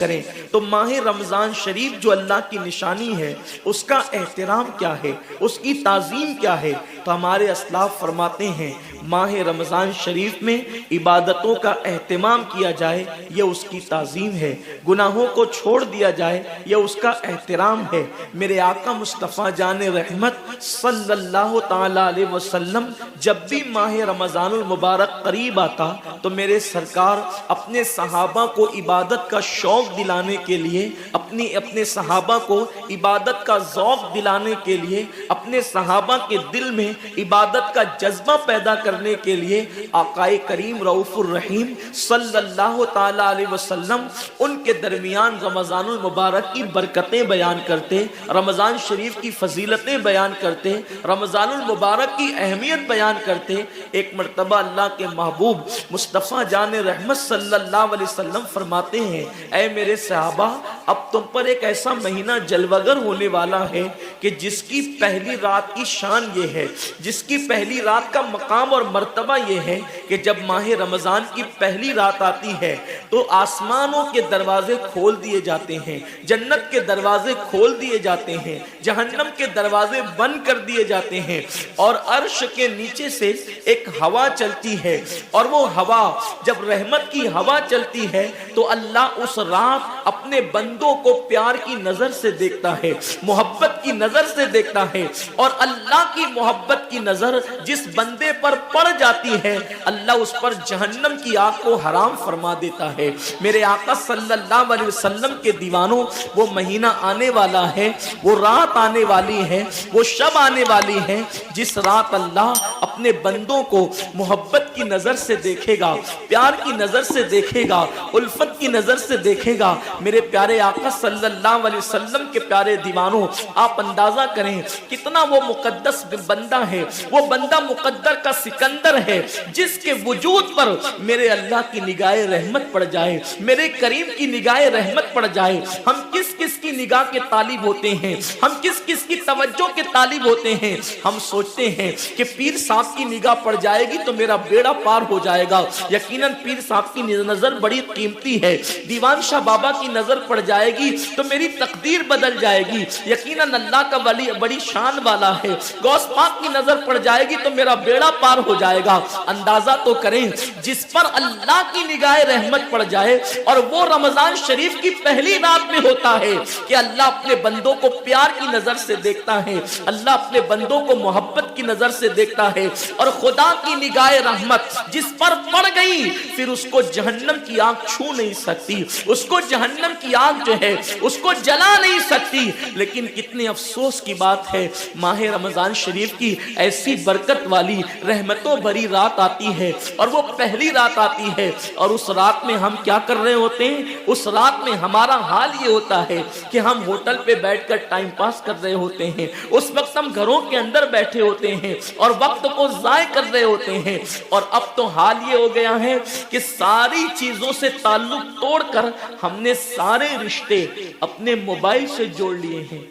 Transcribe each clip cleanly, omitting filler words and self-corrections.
کریں تو ماہ رمضان شریف جو اللہ کی نشانی ہے اس کا احترام کیا ہے، اس کی تعظیم کیا ہے؟ تو ہمارے اسلاف فرماتے ہیں ماہ رمضان شریف میں عبادتوں کا اہتمام کیا جائے یہ اس کی تعظیم ہے، گناہوں کو چھوڑ دیا جائے یہ اس کا احترام ہے۔ میرے آقا مصطفیٰ جان رحمت صلی اللہ تعالی علیہ وسلم جب بھی ماہ رمضان المبارک قریب آتا تو میرے سرکار اپنے صحابہ کو عبادت کا شوق دلانے کے لیے، اپنے صحابہ کو عبادت کا ذوق دلانے کے لیے، اپنے صحابہ کے دل میں عبادت کا جذبہ پیدا کرنے کے لیے آقا کریم رؤوف الرحیم صلی اللہ تعالی علیہ وسلم ان کے درمیان رمضان المبارک کی برکتیں بیان کرتے، رمضان شریف کی فضیلتیں بیان کرتے، رمضان المبارک کی اہمیت بیان کرتے۔ ایک مرتبہ اللہ کے محبوب مصطفیٰ جان رحمت صلی اللہ علیہ وسلم فرماتے ہیں اے میرے صحابہ اب تم پر ایک ایسا مہینہ جلوگر ہونے والا ہے کہ جس کی پہلی رات کی شان یہ ہے، جس کی پہلی رات کا مقام اور مرتبہ یہ ہے کہ جب ماہ رمضان کی پہلی رات آتی ہے تو آسمانوں کے دروازے کھول دیے جاتے ہیں، جنت کے دروازے کھول دیے جاتے ہیں، جہنم کے دروازے بند کر دیے جاتے ہیں، اور عرش کے نیچے سے ایک ہوا چلتی ہے، اور وہ ہوا جب رحمت کی ہوا چلتی ہے تو اللہ اس رات اپنے بندوں کو پیار کی نظر سے دیکھتا ہے، محبت کی نظر سے دیکھتا ہے، اور اللہ کی محبت کی نظر جس بندے پر پڑ جاتی ہے اللہ اس پر جہنم کی آگ کو حرام فرما دیتا ہے۔ میرے آقا صلی اللہ علیہ وسلم کے دیوانوں وہ مہینہ آنے والا ہے، وہ رات آنے والی ہے، وہ شب آنے والی ہے جس رات اللہ اپنے بندوں کو محبت کی نظر سے دیکھے گا، پیار کی نظر سے دیکھے گا، الفت کی نظر سے دیکھے گا۔ میرے پیارے آقا صلی اللہ علیہ وسلم کے پیارے دیوانوں آپ اندازہ کریں کتنا وہ مقدس بندہ ہے، وہ بندہ مقدر کا سکندر ہے جس کے وجود پر میرے اللہ کی نگاہ رحمت پڑ جائے، میرے کریم کی نگاہ رحمت پڑ جائے۔ ہم کس کس کی نگاہ کے طالب ہوتے ہیں، ہم کس کس کی توجہ کے طالب ہوتے ہیں؟ ہم سوچتے ہیں کہ پیر صاحب کی نگاہ پڑ جائے گی تو میرا بیڑا پار ہو جائے گا، یقیناً پیر صاحب کی نظر بڑی قیمتی ہے، دیوان شاہ بابا کی نظر پڑ جائے گی تو میری تقدیر بدل جائے گی، یقیناً اللہ کا ولی بڑی شان والا ہے، غوث پاک کی نظر پڑ جائے گی تو میرا بیڑا پار ہو جائے گا۔ اندازہ تو کریں جس پر اللہ کی نگاہ رحمت پڑ جائے، اور وہ رمضان شریف کی پہلی رات میں ہوتا ہے کہ اللہ اپنے بندوں کو پیار کی نظر سے دیکھتا ہے، اللہ اپنے بندوں کو محبت کی نظر سے دیکھتا ہے، اور خدا کی نگاہ رحمت جس پر پڑ گئی پھر اس کو جہنم کی آگ چھو نہیں سکتی، اس کو جہنم کی آگ جو ہے اس کو جلا نہیں سکتی۔ لیکن کتنے افسوس کی بات ہے ماہ رمضان شریف کی ایسی برکت والی رحمتوں بھری رات آتی ہے، اور وہ پہلی رات آتی ہے، اور اس رات میں ہم کیا کر رہے ہوتے ہیں؟ اس رات میں ہمارا حال یہ ہوتا ہے کہ ہم ہوٹل پہ بیٹھ کر ٹائم پاس کر رہے ہوتے ہیں، اس وقت ہم گھروں کے اندر بیٹھے ہوتے ہیں اور وقت کو ضائع کر رہے ہوتے ہیں، اور اب تو حال یہ ہو گیا ہے کہ ساری چیزوں سے تعلق توڑ کر ہم نے سارے رشتے اپنے موبائل سے جوڑ لیے ہیں۔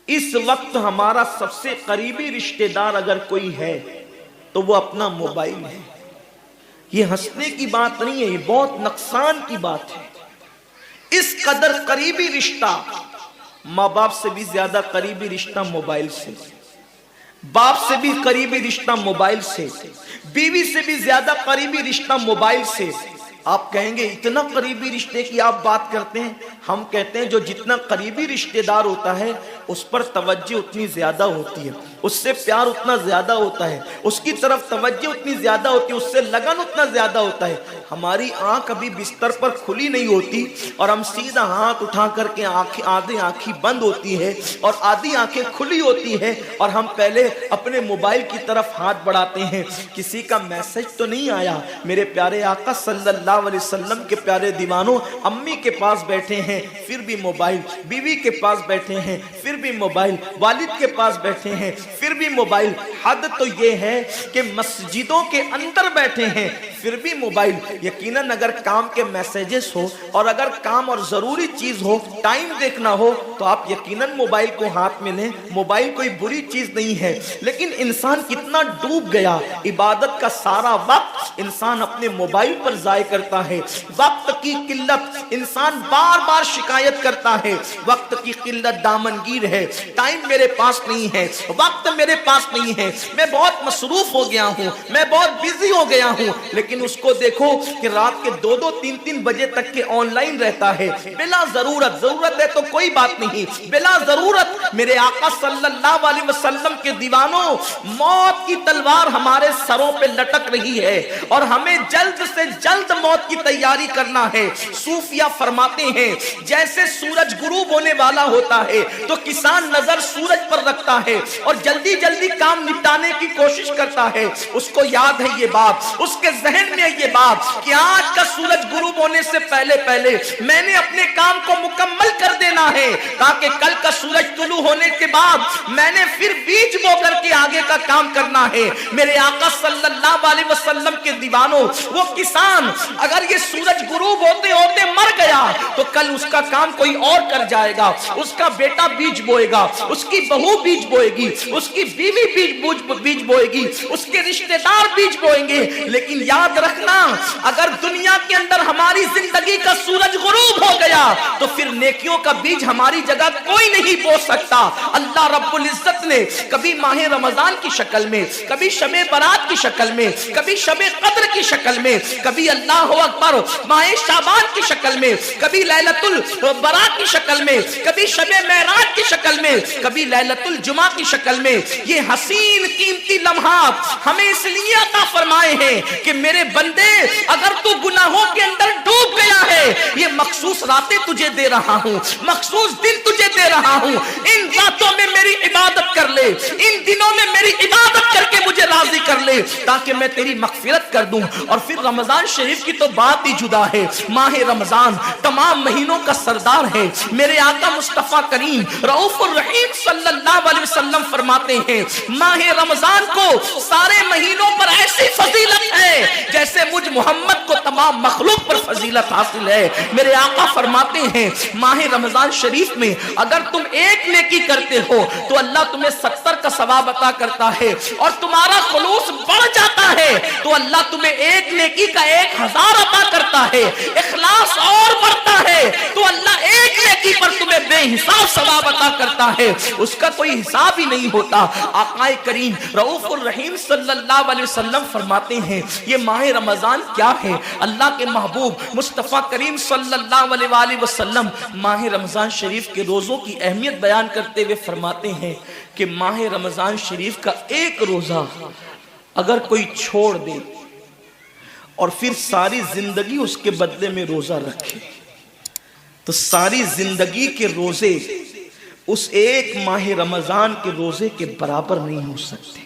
اس وقت ہمارا سب سے قریبی رشتہ دار اگر کوئی ہے تو وہ اپنا موبائل ہے۔ یہ ہنسنے کی بات نہیں ہے، یہ بہت نقصان کی بات ہے۔ اس قدر قریبی رشتہ، ماں باپ سے بھی زیادہ قریبی رشتہ موبائل سے، باپ سے بھی قریبی رشتہ موبائل سے، بیوی سے بھی زیادہ قریبی رشتہ موبائل سے۔ آپ کہیں گے اتنا قریبی رشتے کی آپ بات کرتے ہیں؟ ہم کہتے ہیں جو جتنا قریبی رشتہ دار ہوتا ہے اس پر توجہ اتنی زیادہ ہوتی ہے، اس سے پیار اتنا زیادہ ہوتا ہے، اس کی طرف توجہ اتنی زیادہ ہوتی ہے، اس سے لگن اتنا زیادہ ہوتا ہے۔ ہماری آنکھ ابھی بستر پر کھلی نہیں ہوتی اور ہم سیدھا ہاتھ اٹھا کر کے آدھی آنکھیں بند ہوتی ہے اور آدھی آنکھیں کھلی ہوتی ہے، اور ہم پہلے اپنے موبائل کی طرف ہاتھ بڑھاتے ہیں کسی کا میسج تو نہیں آیا۔ میرے پیارے آقا صلی اللہ علیہ وسلم کے پیارے دیوانوں امی کے پاس بیٹھے ہیں پھر بھی موبائل، بیوی کے پاس بیٹھے ہیں پھر بھی موبائل، والد کے پاس بیٹھے ہیں پھر بھی موبائل، حد تو یہ ہے کہ مسجدوں کے اندر بیٹھے ہیں پھر بھی موبائل، یقیناً اگر کام کے میسیجز ہو اور اگر کام اور ضروری چیز ہو، ٹائم دیکھنا ہو تو آپ یقیناً موبائل کو ہاتھ میں لیں، موبائل کوئی بری چیز نہیں ہے۔ لیکن انسان کتنا ڈوب گیا، عبادت کا سارا وقت انسان اپنے موبائل پر ضائع کرتا ہے۔ وقت کی قلت، انسان بار بار شکایت کرتا ہے وقت کی قلت دامنگیر ہے، ٹائم میرے پاس نہیں ہے، وقت میرے پاس نہیں ہے، میں بہت مصروف ہو گیا ہوں، میں بہت بزی ہو گیا ہوں۔ لیکن اس کو دیکھو کہ رات کے 2-2 3-3 بجے تک کے آن لائن رہتا ہے بلا ضرورت۔ ضرورت ہے تو کوئی بات نہیں، بلا ضرورت میرے آقا صلی اللہ علیہ وسلم کے دیوانوں، موت کی تلوار ہمارے سروں پہ لٹک رہی ہے اور ہمیں جلد سے جلد موت کی تیاری کرنا ہے۔ صوفیہ فرماتے ہیں جیسے سورج غروب ہونے والا ہوتا ہے تو کسان نظر سورج پر رکھتا ہے اور جلدی جلدی کام نپٹانے کی کوشش کرتا ہے۔ اس کو یاد ہے یہ بات، اس کے ذہن میں یہ بات کہ آج کا سورج غروب ہونے سے پہلے پہلے میں نے اپنے کام کو مکمل کر دینا ہے تاکہ کل کا سورج طلوع ہونے کے بعد میں نے پھر بیج بو کر کے آگے کا کام کرنا ہے۔ میرے آقا صلی اللہ علیہ وسلم کے دیوانوں، وہ کسان اگر یہ سورج غروب ہوتے ہوتے مر گیا تو کل اس کا کام کوئی اور کر جائے گا، اس کا بیٹا بیج بوئے گا، اس کی بہو بیج بوئے گی، اس کی بیوی بیج بوئے گی، اس کے رشتہ دار بیج بوئیں گے۔ لیکن یاد رکھنا اگر دنیا کے اندر ہماری زندگی کا سورج غروب ہو گیا تو پھر نیکیوں کا بیج ہماری جگہ کوئی نہیں بو سکتا۔ اللہ رب العزت نے کبھی ماہ رمضان کی شکل میں، کبھی شب برات کی شکل میں، کبھی شب قدر کی شکل میں، کبھی اللہ اکبر ماہ شعبان کی شکل میں، کبھی لیلۃ البراء کی شکل میں، کبھی شب معراج کی شکل میں، کبھی لیلۃ الجمعہ کی شکل میں یہ حسین قیمتی لمحات ہمیں اس لیے عطا فرمائے ہیں کہ میرے بندے اگر تو گناہوں کے اندر ڈوب گیا ہے، یہ مخصوص راتیں تجھے دے رہا ہوں، مخصوص دن تجھے دے رہا ہوں، ان راتوں میں میری عبادت کر لے، ان دنوں میں میری عبادت کر کے مجھے راضی کر لے تاکہ میں تیری مغفرت کر دوں۔ اور پھر رمضان شریف کی تو بات ہی جدا ہے۔ ماہ رمضان تمام مہینوں کا سردار ہے۔ میرے آقا مصطفیٰ کریم رؤوف الرحیم صلی اللہ علیہ وسلم فرماتے ہیں ماہ رمضان کو سارے مہینوں پر ایسی فضیلت ہے جیسے مجھ محمد کو تمام مخلوق پر فضیلت حاصل ہے۔ میرے آقا فرماتے ہیں ماہ رمضان شریف میں اگر تم ایک نیکی کرتے ہو تو اللہ تمہیں 70 کا ثواب عطا کرتا ہے، اور تمہارا خلوص بڑھ جاتا ہے تو اللہ تمہیں ایک نیکی کا 1000 عطا کرتا ہے، اخلاص اور بڑھتا ہے تو اللہ ایک نیکی پر تمہیں بے حساب ثواب عطا کرتا ہے، اس کا کوئی حساب ہی نہیں ہوتا۔ آقا کریم رؤوف الرحیم صلی اللہ علیہ وسلم فرماتے ہیں یہ ماہ رمضان کیا ہے؟ اللہ کے محبوب مصطفیٰ کریم صلی اللہ علیہ وآلہ وسلم ماہ رمضان شریف کے روزوں کی اہمیت بیان کرتے ہوئے فرماتے ہیں کہ ماہ رمضان شریف کا ایک روزہ اگر کوئی چھوڑ دے اور پھر ساری زندگی اس کے بدلے میں روزہ رکھے تو ساری زندگی کے روزے اس ایک ماہ رمضان کے روزے کے برابر نہیں ہو سکتے۔